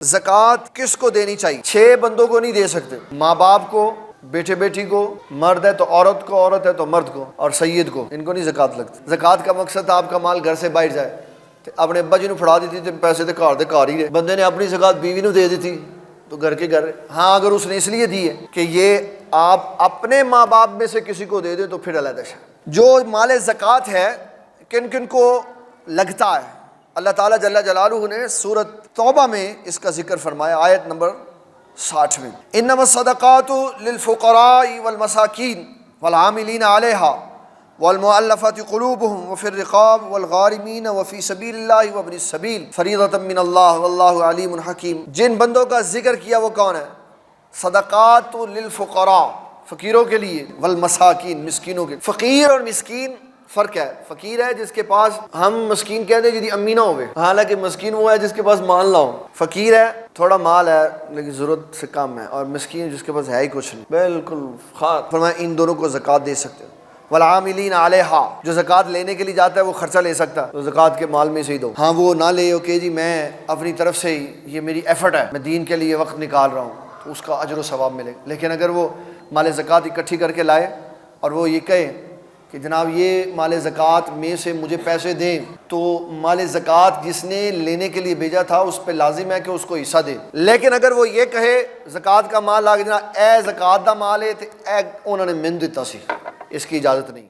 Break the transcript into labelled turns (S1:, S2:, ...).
S1: زکوٰۃ کس کو دینی چاہیے؟ 6 بندوں کو نہیں دے سکتے، ماں باپ کو، بیٹے بیٹی کو، مرد ہے تو عورت کو، عورت ہے تو مرد کو، اور سید کو، ان کو نہیں زکوٰۃ لگتی۔ زکوٰۃ کا مقصد تھا آپ کا مال گھر سے باہر جائے، اپنے ابا جی نو پھڑا دیتی تو پیسے تو گھر ہی رہے، بندے نے اپنی زکوٰۃ بیوی نو دے دیتی تو گھر کے گھر۔ ہاں اگر اس نے اس لیے دی ہے کہ یہ آپ اپنے ماں باپ میں سے کسی کو دے دے تو پھر علیحدہ ہے۔ جو مال زکوٰۃ ہے کن کن کو لگتا ہے، اللہ تعالیٰ جل جلالہ نے سورۃ توبہ میں اس کا ذکر فرمایا، آیت نمبر 60 میں، انما الصدقات للفقراء والمساکین والعاملین علیہا والمؤلفۃ قلوبهم وفی الرقاب والغارمین وفی سبیل اللہ وابن السبیل فریضۃ من اللہ واللہ علیم حکیم۔ جن بندوں کا ذکر کیا وہ کون ہے؟ صدقات للفقراء، فقیروں کے لیے، والمساکین، مسکینوں کے۔ فقیر اور مسکین فرق ہے، فقیر ہے جس کے پاس، ہم مسکین کہتے ہیں جی امی نہ ہوئے، حالانکہ مسکین وہ ہے جس کے پاس مال نہ ہو۔ فقیر ہے تھوڑا مال ہے لیکن ضرورت سے کم ہے، اور مسکین جس کے پاس ہے ہی کچھ نہیں، بالکل خاص۔ فرمایا ان دونوں کو زکوٰۃ دے سکتے ہو۔ والعاملین علیہا، جو زکوٰۃ لینے کے لیے جاتا ہے وہ خرچہ لے سکتا ہے تو زکوٰۃ کے مال میں سے ہی دو۔ ہاں وہ نہ لے کہ جی میں اپنی طرف سے ہی، یہ میری ایفرٹ ہے، میں دین کے لیے وقت نکال رہا ہوں، تو اس کا اجر و ثواب ملے گا۔ لیکن اگر وہ مال زکوٰۃ اکٹھی کر کے لائے اور وہ یہ کہے کہ جناب یہ مال زکوٰۃ میں سے مجھے پیسے دیں، تو مال زکوٰۃ جس نے لینے کے لیے بھیجا تھا اس پہ لازم ہے کہ اس کو حصہ دے۔ لیکن اگر وہ یہ کہے زکوٰۃ کا مال لا کے جناب اے زکوٰۃ دا مال ہے تے اے انہوں نے مین دیتا سی، اس کی اجازت نہیں۔